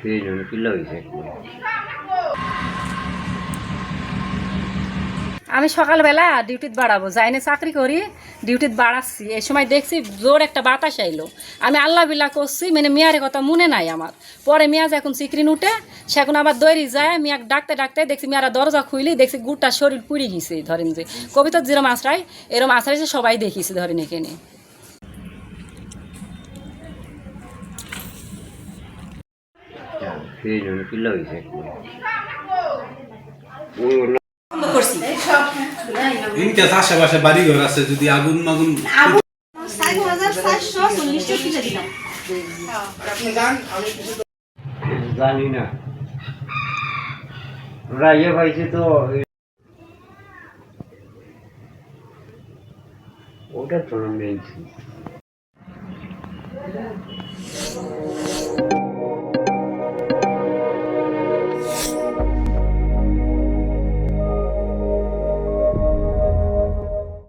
সেই জন্য কিল্লা হয়েছে। আমি সকালবেলা ডিউটিতে বাড়াবো, যাই না চাকরি করি, ডিউটিতে বাড়াচ্ছি। এই সময় দেখছি জোর একটা বাতাস আইলো। আমি আল্লাহ বিল্লাহ করছি, মানে মেয়ারের কথা মনে নাই আমার। পরে মেয়াজ এখন চিকরিন উঠে, সে এখন আবার দৌড়ি যায়। মেয়াক ডাকতে ডাকতে দেখছি মেয়ারা দরজা খুইলি, দেখছি গুড়টা শরীর পুড়ে গেছে। ধরেন যে কবিতার যেরম আশ্রয়, এরম আশ্রয় সবাই দেখিছে ধরেন এখানে। সেই জন্য কিল্লা হয়েছে। ইনকেস আশেপাশে বাড়িঘর আছে, যদি আগুন মাগুন জানি না, রাইয়ে পাইছে তো ওটা তো মেনছি।